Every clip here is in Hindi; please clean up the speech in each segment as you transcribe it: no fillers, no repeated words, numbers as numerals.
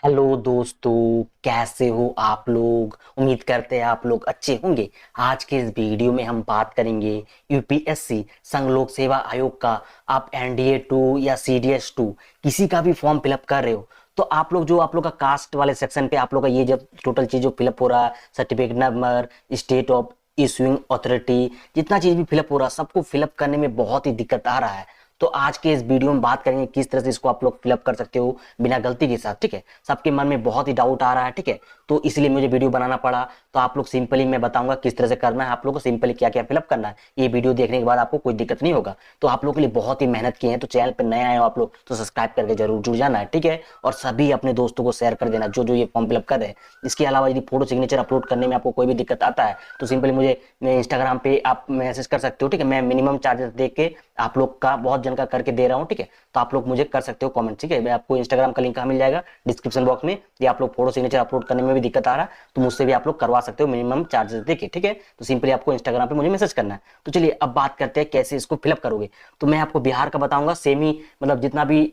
हेलो दोस्तों, कैसे हो आप लोग। उम्मीद करते हैं आप लोग अच्छे होंगे। आज के इस वीडियो में हम बात करेंगे यूपीएससी संघ लोक सेवा आयोग का। आप एनडीए 2 या सीडीएस 2 किसी का भी फॉर्म फिलअप कर रहे हो तो आप लोग आप लोग का कास्ट वाले सेक्शन पे आप लोग का ये जब टोटल चीज जो फिलअप हो रहा है, certificate number, state of issuing authority, जितना चीज भी फिलअप हो रहा है सबको फिलअप करने में बहुत ही दिक्कत आ रहा है। तो आज के इस वीडियो में बात करेंगे किस तरह से इसको आप लोग फिलअप कर सकते हो बिना गलती के साथ। ठीक है, सबके मन में बहुत ही डाउट आ रहा है। ठीक है, तो इसलिए मुझे वीडियो बनाना पड़ा। तो आप लोग सिंपली मैं बताऊंगा किस तरह से करना है, आप लोग को सिंपली क्या क्या फिलअप करना है। ये वीडियो देखने के बाद आपको कोई दिक्कत नहीं होगा। तो आप लोग के लिए बहुत ही मेहनत की है, तो चैनल पर नए आए हो आप लोग तो सब्सक्राइब करके जरूर जुड़ जाना है। ठीक है, और सभी अपने दोस्तों को शेयर कर देना जो जो ये फॉर्म फिलअप कर रहे हैं। इसके अलावा यदि फोटो सिग्नेचर अपलोड करने में आपको कोई भी दिक्कत आता है तो सिंपली मुझे इंस्टाग्राम पे आप मैसेज कर सकते हो। ठीक है, मैं मिनिमम चार्जेस दे के आप लोग का बहुत जन का करके दे रहा हूँ। ठीक है, तो आप लोग मुझे कर सकते हो कमेंट। ठीक है, मैं आपको इंस्टाग्राम का लिंक कहाँ मिल जाएगा, डिस्क्रिप्शन बॉक्स में। ये आप लोग फोटो सिग्नेचर अपलोड करने में भी दिक्कत आ रहा है तो मुझसे भी आप लोग करवा सकते हो मिनिमम चार्जेस देके। ठीक है, तो सिंपली आपको इंस्टाग्राम पे मुझे मैसेज करना है। तो चलिए अब बात करते हैं कैसे इसको फिलअप करोगे। तो मैं आपको बिहार का बताऊंगा, सेमी मतलब जितना भी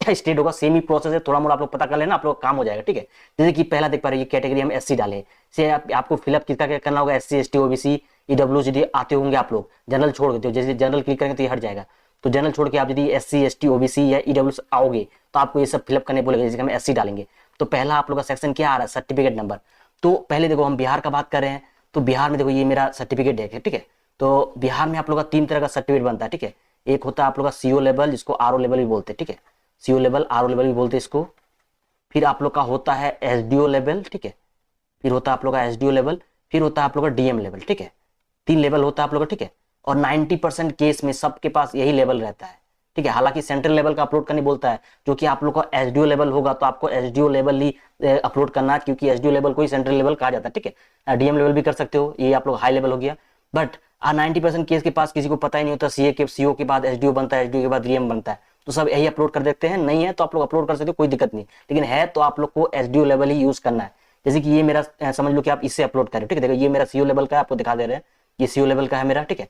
स्टेट होगा सेमी प्रोसेस है, थोड़ा मोड़ा आप लोग पता कर लेना, आप लोग काम हो जाएगा। ठीक है, जैसे कि पहला देख पा रहे हो ये कैटेगरी हम एससी डाले से आपको फिलअप किसका क्या करना होगा, एससी एसटी ओबीसी ईडब्ल्यूडी आते होंगे आप लोग। जनरल छोड़ देते हो, जैसे जनरल क्लिक करेंगे तो ये हट जाएगा। तो जनरल छोड़ के आप यदि एससी एसटी ओबीसी या ईडब्ल्यू आओगे तो आपको ये सब फिलअप करने बोलेगा। जैसे हम एससी डालेंगे तो पहला आप लोग का सेक्शन क्या आ रहा है, सर्टिफिकेट नंबर। तो पहले देखो हम बिहार का बात कर रहे हैं तो बिहार में देखो ये मेरा सर्टिफिकेट है। ठीक है, तो बिहार में आप लोग का 3 तरह का सर्टिफिकेट बनता है। ठीक है, एक होता है आप लोग का सीओ लेवल, जिसको आरओ लेवल भी बोलते हैं। ठीक है, सीओ लेवल आरओ लेवल भी बोलते हैं इसको। फिर आप लोग का होता है एसडीओ लेवल। ठीक है, फिर होता है आप लोग का एसडीओ लेवल। फिर होता है आप लोग का डीएम लेवल। ठीक है, 3 लेवल होता है आप लोग का। ठीक है, और 90% केस में सबके पास यही लेवल रहता है। ठीक है, हालांकि सेंट्रल लेवल का अपलोड करने बोलता है, जो कि आप लोग का एसडीओ लेवल होगा तो आपको एसडीओ लेवल ही अपलोड करना है, क्योंकि एसडीओ लेवल को ही सेंट्रल लेवल कहा जाता है। ठीक है, डीएम लेवल भी कर सकते हो, ये आप लोग हाई लेवल हो गया। बट 90% केस के पास किसी को पता ही नहीं होता सीए के सीओ के बाद एसडीओ बनता है, एसडीओ के बाद डीएम बनता है। तो सब यही अपलोड कर देते हैं। नहीं है तो आप लोग अपलोड कर सकते हो, कोई दिक्कत नहीं। लेकिन है तो आप लोग को एसडीओ लेवल ही यूज करना है। जैसे कि ये मेरा समझ लो कि आप इससे अपलोड करें। ठीक है, देखो ये मेरा सीओ लेवल का है, आपको दिखा दे रहे हैं, ये सीओ लेवल का है मेरा। ठीक है,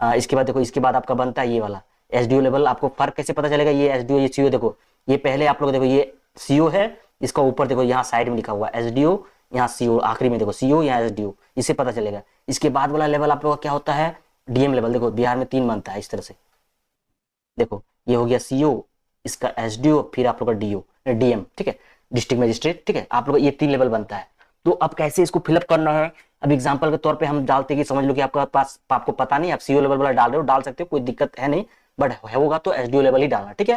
इसके बाद देखो इसके बाद आपका बनता है ये वाला एसडीओ लेवल। आपको फर्क कैसे पता चलेगा, ये एसडीओ ये सीओ। देखो ये पहले आप लोग देखो ये सीओ है, इसका ऊपर देखो यहाँ साइड में लिखा हुआ एसडीओ, यहाँ सीओ आखिरी में देखो सीओ यहाँ एसडीओ, इससे पता चलेगा। इसके बाद वाला लेवल आप लोग का क्या होता है, डीएम लेवल। देखो बिहार में 3 बनता है इस तरह से। देखो ये हो गया सीओ, इसका एसडीओ, फिर आप लोग का डीओ डीएम। ठीक है, डिस्ट्रिक्ट मजिस्ट्रेट। ठीक है, आप लोग ये 3 लेवल बनता है। तो अब कैसे इसको फिलअप करना है, अब एग्जांपल के तौर पे हम डालते हैं कि समझ लो कि आपका पास आपको पता नहीं, आप सीओ लेवल वाला डाल रहे हो, डाल सकते हो, कोई दिक्कत है नहीं। बट होगा तो एसडीओ लेवल ही डालना। ठीक है,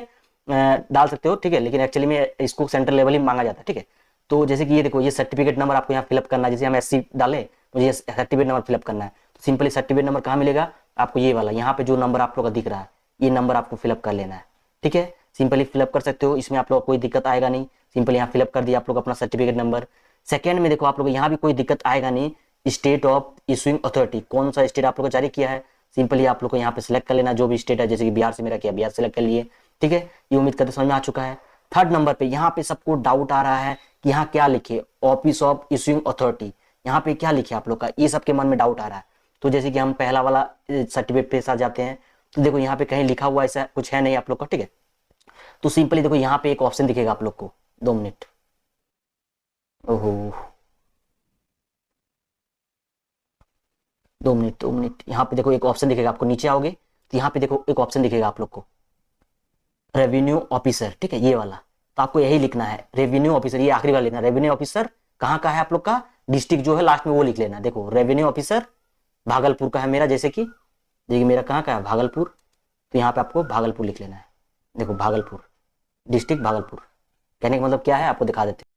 डाल सकते हो। ठीक है, लेकिन एक्चुअली में इसको सेंट्रल लेवल ही मांगा जाता है। ठीक है, तो जैसे कि ये देखो ये सर्टिफिकेट नंबर आपको यहाँ फिलअप करना है। जैसे हम एससी डाले, मुझे ये सर्टिफिकेट नंबर फिलअप करना है तो सिंपली सर्टिफिकेट नंबर कहाँ मिलेगा आपको, ये वाला यहाँ पे जो नंबर आप लोग का दिख रहा है ये नंबर आपको फिलअप कर लेना है। ठीक है, सिंपली फिलअप कर सकते हो, इसमें आप लोग को कोई दिक्कत आएगा नहीं। सिंपली यहाँ फिलअप कर दिया आप लोग अपना सर्टिफिकेट नंबर। सेकंड में देखो आप लोग यहाँ भी कोई दिक्कत आएगा नहीं, स्टेट ऑफ इशूइंग अथॉरिटी, कौन सा स्टेट आप लोग को जारी किया है, सिंपली आप लोग को यहाँ पे सिलेक्ट कर लेना जो भी स्टेट है। जैसे कि बिहार से मेरा किया, बिहार सिलेक्ट कर लिए। ठीक है, ये उम्मीद करते समझ में आ चुका है। थर्ड नंबर पे यहाँ पे सबको डाउट आ रहा है कि यहाँ क्या लिखे, ऑफिस ऑफ इशूइंग अथॉरिटी, यहाँ पे क्या लिखे आप लोग का, ये सबके मन में डाउट आ रहा है। तो जैसे कि हम पहला वाला सर्टिफिकेट पे साथ जाते हैं तो देखो यहाँ पे कहीं लिखा हुआ ऐसा कुछ है नहीं आप लोग का। ठीक है, तो सिंपली देखो यहाँ पे एक ऑप्शन दिखेगा आप लोग को, 2 मिनट। ओहो, 2 मिनट 2 मिनट, यहाँ पे देखो एक ऑप्शन दिखेगा आपको, नीचे आओगे तो यहाँ पे देखो एक ऑप्शन दिखेगा आप लोग को, रेवेन्यू ऑफिसर। ठीक है, ये वाला तो आपको यही लिखना है, रेवेन्यू ऑफिसर, ये आखिरी वाला लिखना है। रेवेन्यू ऑफिसर कहाँ का है आप लोग का, डिस्ट्रिक्ट जो है लास्ट में वो लिख लेना। देखो रेवेन्यू ऑफिसर भागलपुर का है मेरा, जैसे कि मेरा कहाँ का है भागलपुर, तो यहाँ पे आपको भागलपुर लिख लेना है। देखो भागलपुर, डिस्ट्रिक्ट भागलपुर। कहने का मतलब क्या है आपको दिखा देते हैं।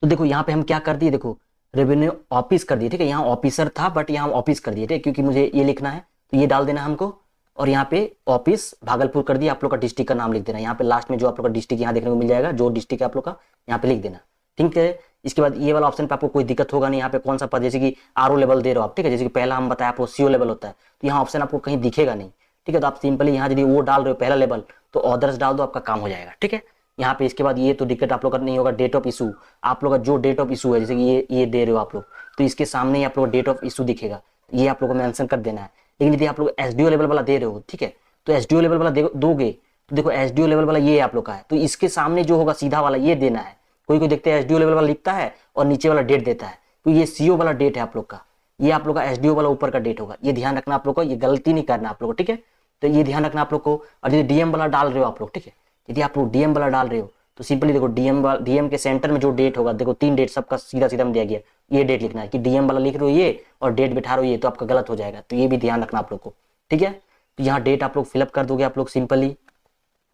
तो देखो यहाँ पे हम क्या कर दिए, देखो रेवेन्यू ऑफिस कर दिए। ठीक है, यहाँ ऑफिसर था बट यहाँ ऑफिस कर दिए। ठीक है, क्योंकि मुझे ये लिखना है तो ये डाल देना हमको। और यहाँ पे ऑफिस भागलपुर कर दिया, आप लोग का डिस्ट्रिक्ट का नाम लिख देना। यहाँ पे लास्ट में जो आप लोग का डिस्ट्रिक्ट यहाँ देखने को मिल जाएगा, जो डिस्ट्रिक्ट है आप लोग का यहाँ पे लिख देना। ठीक है, इसके बाद ये वाला ऑप्शन पे आपको कोई दिक्कत होगा नहीं। यहाँ पे कौन सा पद, जैसे कि आरओ लेवल दे रहे हो आप। ठीक है, जैसे कि पहला हम बताया आपको सीओ लेवल होता है, तो यहाँ ऑप्शन आपको कहीं दिखेगा नहीं। ठीक है, तो आप सिंपली यहाँ यदि वो डाल रहे हो पहला लेवल तो अदर्स डाल दो, आपका काम हो जाएगा। ठीक है, यहाँ पे इसके बाद ये तो दिक्कत आप लोग का नहीं होगा। डेट ऑफ इशू, आप लोग का जो डेट ऑफ इशू है, जैसे कि ये दे रहे हो आप लोग, तो इसके सामने ही आप लोग डेट ऑफ इशू दिखेगा, ये आप लोग को मेंशन कर देना है। लेकिन यदि आप लोग एसडीओ लेवल वाला दे रहे हो, ठीक है, तो एसडीओ लेवल वाला दोगे तो देखो एसडीओ लेवल वाला ये आप लोग का है, तो इसके सामने जो होगा सीधा वाला ये देना है। कोई कोई देखते हैं एसडीओ लेवल वाला लिखता है और नीचे वाला डेट देता है, तो ये सीओ वाला डेट है आप लोग का, ये आप लोग का एसडीओ वाला ऊपर का डेट होगा, ये ध्यान रखना आप लोग को, ये गलती नहीं करना आप लोग को, ठीक है। तो ये ध्यान रखना आप लोग को। और यदि डीएम वाला डाल रहे हो आप लोग, ठीक है, यदि आप लोग डीएम वाला डाल रहे हो तो सिंपली देखो डीएम के सेंटर में जो डेट होगा, देखो 3 डेट सबका सीधा सीधा में दिया गया, ये डेट लिखना है कि डीएम वाला लिख रहे हो ये और डेट बिठा रहे हो ये, तो आपका गलत हो जाएगा, तो ये भी ध्यान रखना आप लोग को, ठीक है। तो यहाँ डेट आप लोग फिलअप कर दोगे आप लोग सिंपली,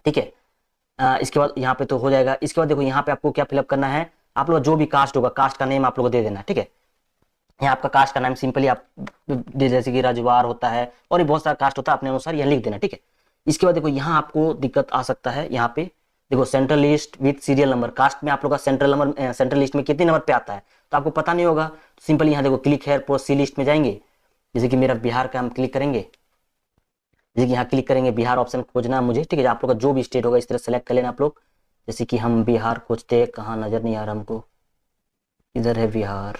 ठीक है। इसके बाद यहाँ पे तो हो जाएगा। इसके बाद देखो यहाँ पे आपको क्या फिलअप करना है, आप लोग जो भी कास्ट होगा कास्ट का नेम आप लोग को दे देना है, ठीक है। यहाँ आपका कास्ट का नाम सिंपली आप जैसे कि राजवार होता है और ये बहुत सारा कास्ट होता है, अपने अनुसार यहाँ लिख देना, ठीक है। इसके बाद देखो यहाँ आपको दिक्कत आ सकता है, यहाँ पे देखो central list with serial number, caste में आप लोग का सेंट्रल लिस्ट में कितने नंबर पे आता है तो आपको पता नहीं होगा, तो सिंपली यहाँ देखो क्लिक है पोस्ट सी लिस्ट में जाएंगे, जैसे कि मेरा बिहार का हम क्लिक करेंगे, जैसे कि यहाँ क्लिक करेंगे बिहार ऑप्शन खोजना है मुझे, ठीक है। आप लोग का जो भी स्टेट होगा इस तरह सेलेक्ट कर लेना आप लोग, जैसे कि हम बिहार खोजते हैं, कहाँ नजर नहीं आ रहा हमको, इधर है बिहार,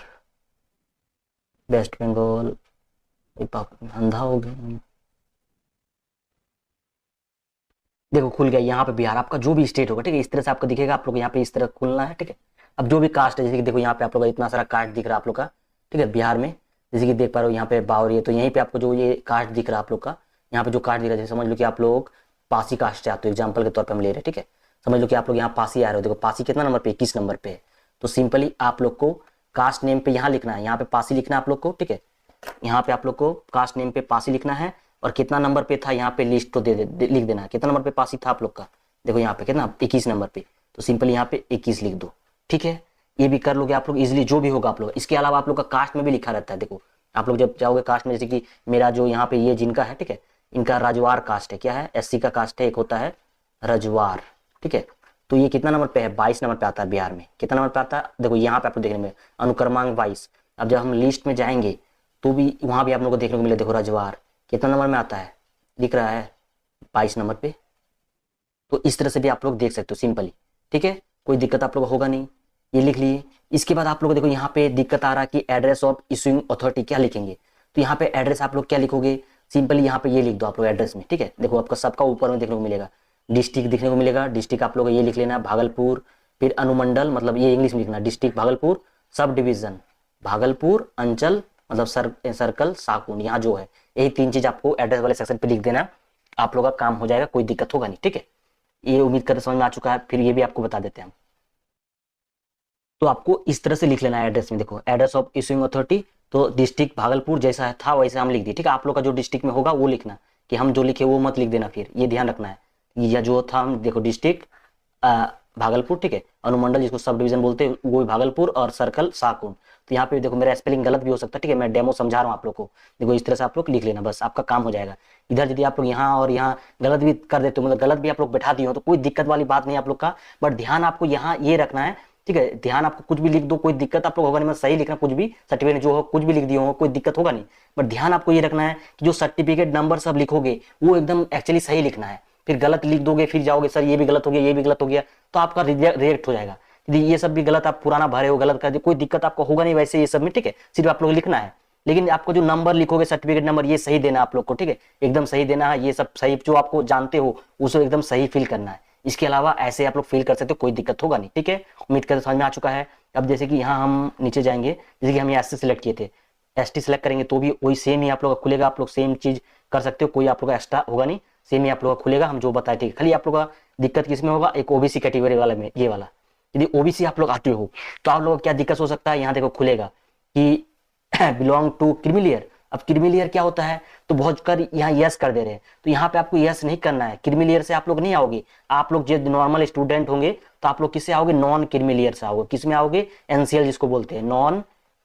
वेस्ट बंगाल, अंधा हो गया, देखो खुल गया यहाँ पे बिहार, आपका जो भी स्टेट होगा, ठीक है, इस तरह से आपको दिखेगा, आप लोग यहाँ पे इस तरह खुलना है, ठीक है। अब जो भी कास्ट है, जैसे कि देखो यहाँ पे आप लोग का इतना सारा कास्ट दिख रहा है आप लोग का, ठीक है, बिहार में जैसे कि देख पा रहे हो यहाँ पे बावरी है, तो यहीं पे आपको जो ये कास्ट दिख रहा है आप लोग का, यहाँ पे जो कास्ट दिख रहा है, जैसे समझ लो कि आप लोग पासी कास्ट से आते हो, एग्जाम्पल के तौर पर हम ले रहे हैं, ठीक है। समझ लो कि आप लोग यहाँ पासी आ रहे हो, देखो पासी कितना नंबर पे, 21 नंबर पे है, तो सिंपली आप लोग को कास्ट नेम पे यहाँ लिखना है, यहाँ पे पासी लिखना है आप लोग को, ठीक है। यहाँ पे आप लोग को कास्ट नेम पे पासी लिखना है और कितना नंबर पे था यहाँ पे लिस्ट तो लिख देना है, कितना नंबर पे पासी था आप लोग का, देखो यहाँ पे कितना 21 नंबर पे, तो सिंपली यहाँ पे 21 लिख दो, ठीक है। ये भी कर लोगे आप लोग इजिली, जो भी होगा आप लोग। इसके अलावा आप लोग का कास्ट में भी लिखा रहता है, देखो आप लोग जब जाओगे कास्ट में, जैसे कि मेरा जो यहाँ पे ये जिनका है, ठीक है, इनका राजवार कास्ट है, क्या है, एससी का कास्ट है, एक होता है रजवार, ठीक है। तो ये कितना नंबर पे है, 22 नंबर पे आता है बिहार में, कितना नंबर पे आता है, देखो यहाँ पे आपको देखने में अनुक्रमांक 22। अब जब हम लिस्ट में जाएंगे तो भी वहां भी आप लोग को देखने को मिले, देखो रजवार कितना नंबर में आता है, दिख रहा है 22 नंबर पे। तो इस तरह से भी आप लोग देख सकते हो सिंपली, ठीक है, कोई दिक्कत आप लोग होगा नहीं, ये लिख लिए। इसके बाद आप लोग देखो यहाँ पे दिक्कत आ रहा है कि एड्रेस ऑफ इशूइंग अथॉरिटी क्या लिखेंगे, तो यहाँ पे एड्रेस आप लोग क्या लिखोगे, सिंपली यहाँ पे ये लिख दो आप लोग एड्रेस में, ठीक है। देखो आपका सबका ऊपर में देखने को मिलेगा, डिस्ट्रिक्ट दिखने को मिलेगा, डिस्ट्रिक्ट आप लोग ये लिख लेना भागलपुर, फिर अनुमंडल मतलब ये इंग्लिश में लिखना, district Bhagalpur, sub division Bhagalpur, अंचल मतलब सर्कल साकुन, यहाँ जो है यही 3 चीज आपको एड्रेस वाले सेक्शन पे लिख देना, आप लोग का काम हो जाएगा, कोई दिक्कत होगा नहीं, ठीक है। ये उम्मीद करते समझ में आ चुका है, फिर ये भी आपको बता देते हैं हम। तो आपको इस तरह से लिख लेना है एड्रेस में, देखो एड्रेस ऑफ इशूइंग अथॉरिटी, तो डिस्ट्रिक्ट भागलपुर जैसा था वैसे हम लिख दिए, ठीक है। आप लोग का जो डिस्ट्रिक्ट में होगा वो लिखना, कि हम जो लिखे वो मत लिख देना, फिर ये ध्यान रखना है, या जो था हम देखो डिस्ट्रिक्ट भागलपुर, ठीक है, अनुमंडल जिसको सब डिवीजन बोलते हैं वो भागलपुर, और सर्कल साकुन। तो यहाँ पे देखो मेरा स्पेलिंग गलत भी हो सकता है, ठीक है, मैं डेमो समझा रहा हूँ आप लोग को, देखो इस तरह से आप लोग लिख लेना, बस आपका काम हो जाएगा। इधर यदि आप लोग यहाँ और यहाँ गलत भी कर देते हो, मतलब गलत भी आप लोग बैठा दिए हो, तो कोई दिक्कत वाली बात नहीं आप लोग का, बट ध्यान आपको यहाँ ये रखना है, ठीक है, ध्यान आपको कुछ भी लिख दो कोई दिक्कत आप लोग होगा नहीं, मतलब सही लिखना, कुछ भी सर्टिफिकेट जो हो कुछ भी लिख दिए हो कोई दिक्कत होगा नहीं, बट ध्यान आपको ये रखना है कि जो सर्टिफिकेट नंबर सब लिखोगे वो एकदम एक्चुअली सही लिखना है। फिर गलत लिख दोगे फिर जाओगे सर ये भी गलत हो गया ये भी गलत हो गया, तो आपका रिजेक्ट हो जाएगा। यदि ये सब भी गलत आप पुराना भरे हो गलत कर दिए, कोई दिक्कत आपको होगा नहीं वैसे ये सब में, ठीक है, सिर्फ आप लोग लिखना है। लेकिन आपको जो नंबर लिखोगे सर्टिफिकेट नंबर ये सही देना आप लोग को, ठीक है, एकदम सही देना है, ये सब सही जो आपको जानते हो उसे एकदम सही फिल करना है। इसके अलावा ऐसे आप लोग फील कर सकते हो, कोई दिक्कत होगा नहीं, ठीक है। उम्मीद करते समझ में आ चुका है। अब जैसे कि यहाँ हम नीचे जाएंगे, जैसे कि हम यहाँ एसटी सिलेक्ट किए थे, एसटी सिलेक्ट करेंगे तो भी वही सेम ही आप लोग का खुलेगा, आप लोग सेम चीज कर सकते हो, कोई आप लोग का एक्स्ट्रा होगा नहीं, सेम ही आप लोग का खुलेगा, हम जो बताए, ठीक है। खाली आप लोग का दिक्कत किसमें होगा, एक ओबीसी कैटेगरी वाला में, ये वाला यदि ओबीसी आप लोग आते हो तो आप लोग क्या दिक्कत हो सकता है, यहाँ देखो खुलेगा कि बिलोंग टू क्रीमिलियर। अब क्रीमिलियर क्या होता है, तो बहुत कर यहाँ यस कर दे रहे हैं, तो यहाँ पे आपको यस नहीं करना है, क्रीमिलियर से आप लोग नहीं आओगे, आप लोग जो नॉर्मल स्टूडेंट होंगे तो आप लोग किससे आओगे, नॉन क्रीमिलियर से आओगे, किसमें आओगे, एनसीएल जिसको बोलते हैं, नॉन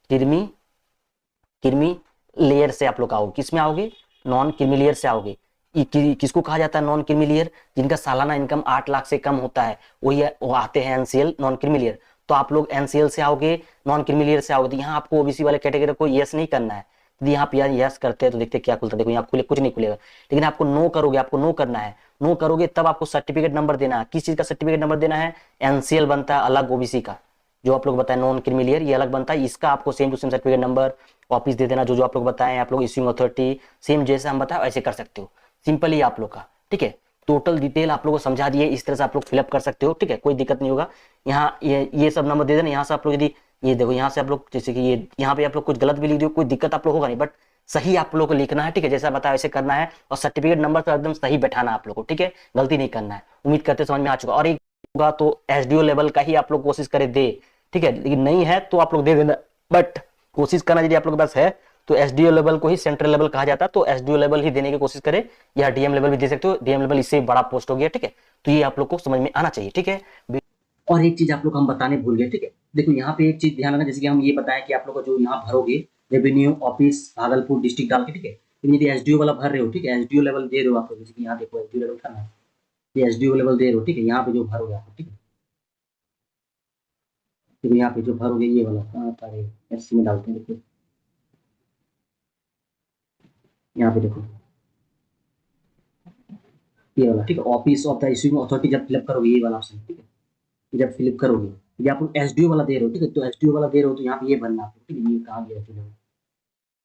क्रीमी लेयर से आप लोग आओगे, किसमें आओगे, नॉन क्रीमिलियर से आओगे। किसको कहा जाता है नॉन क्रीमिलियर, जिनका सालाना इनकम 8 लाख से कम होता है वही वो आते हैं एनसीएल नॉन क्रीमिलियर। तो आप लोग एनसीएल से आओगे, नॉन क्रीमिलियर से आओगे, तो यहाँ आपको ओबीसी वाले कैटेगरी को यस नहीं करना है। यदि यहाँ पे यार यस करते हैं तो देखते क्या खुलता है, देखो यहाँ खुले कुछ नहीं खुलेगा, लेकिन आपको नो करोगे, आपको नो करना है, नो करोगे तब आपको सर्टिफिकेट नंबर देना है। किस चीज का सर्टिफिकेट नंबर देना है, एनसीएल बनता है अलग ओबीसी का, जो आप लोग बताए नॉन क्रीमिलियर ये अलग बनता है, इसका आपको same to same certificate number office दे देना, जो आप लोग बताएं, आप लोग इश्यूइंग अथॉरिटी सेम जैसे हम बताए ऐसे कर सकते हो, सिंपल ही आप लोग का, ठीक है। टोटल डिटेल आप लोगों को समझा दिए, इस तरह से आप लोग फिलअप कर सकते हो, ठीक है, कोई दिक्कत नहीं होगा। यहाँ ये सब नंबर दे देना, यहाँ से आप लोग यदि ये देखो यहाँ से आप लोग जैसे कि ये यहाँ पे आप लोग कुछ गलत भी लिख दो, कोई दिक्कत आप लोग होगा नहीं, बट सही आप लोग को लिखना है, ठीक है, जैसा बताया वैसे करना है, और सर्टिफिकेट नंबर तो एकदम सही बैठाना आप लोग को, ठीक है, गलती नहीं करना है। उम्मीद करते समझ में आ चुका। और एक होगा तो एसडीओ लेवल का ही आप लोग कोशिश करें दे, ठीक है, लेकिन नहीं है तो आप लोग दे देना, बट कोशिश करना यदि आप लोग के पास है तो एसडीओ लेवल को ही सेंट्रल लेवल कहा जाता है, तो एसडीओ लेवल ही देने की कोशिश करें, या डीएम लेवल भी दे सकते हो, डीएम लेवल इससे बड़ा पोस्ट हो गया, ठीक है, तो ये आप लोग को समझ में आना चाहिए, ठीक है। और एक चीज आप लोग हम बताने भूल गए, ठीक है, देखो यहाँ पे एक चीज ध्यान रखना, जैसे कि हम ये बताएं कि आप लोग को जो यहाँ भरोगे रेवेन्यू ऑफिस भागलपुर डिस्ट्रिक्ट डाल के, ठीक है, लेकिन यदि एसडीओ वाला भर रहे हो, ठीक है, एसडीओ लेवल दे रहे हो आप लोग, जैसे कि यहाँ देखो एसडीओ लेवल करना है, ये एसडीओ लेवल दे रहे हो, ठीक है, यहाँ पे जो भरोगे आप लोग, ठीक है, देखो यहाँ पे जो भरोगे ये वाला कहाँ पर है, एससी में डालते हैं, देखो यहाँ पे देखो ये वाला, ठीक है, office of the issuing authority जब फिलअप करोगे ये वाला ऑप्शन, ठीक है, जब फिलअप करोगे यदि आप लोग एसडीओ वाला दे रहे हो, ठीक है, तो एसडीओ वाला दे रहे हो तो यहाँ पे ये भरना आपको, ठीक है, ये कहाँ गया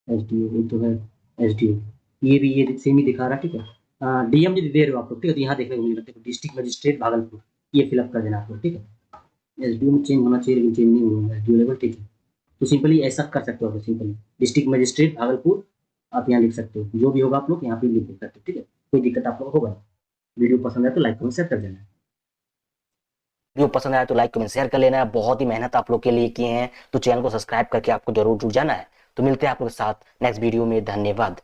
एसडीओ, ये तो है एसडीओ, ये भी ये सेम ही दिखा रहा है, ठीक है, डीएम यदि दे रहे हो आप लोग, ठीक है, तो यहाँ देखने को मिल रहा है डिस्ट्रिक्ट मजिस्ट्रेट भागलपुर, ये फिलअप कर देना आप लोग, ठीक है, एसडीओ में चेंज होना चाहिए लेकिन चेंज नहीं होगा, एसडीओ लेवल, ठीक है, तो सिंपली ऐसा कर सकते हो, सिंपली डिस्ट्रिक्ट मजिस्ट्रेट भागलपुर आप यहाँ लिख सकते हो, जो भी होगा आप लोग यहाँ पे लिख सकते हो, ठीक है, कोई दिक्कत आप लोग होगा। वीडियो पसंद है तो लाइक कमेंट शेयर कर देना। वीडियो पसंद आया तो लाइक कमेंट शेयर कर लेना है, बहुत ही मेहनत आप लोग के लिए किए हैं, तो चैनल को सब्सक्राइब करके आपको जरूर जुड़ जाना है। तो मिलते हैं आप लोग के साथ नेक्स्ट वीडियो में, धन्यवाद।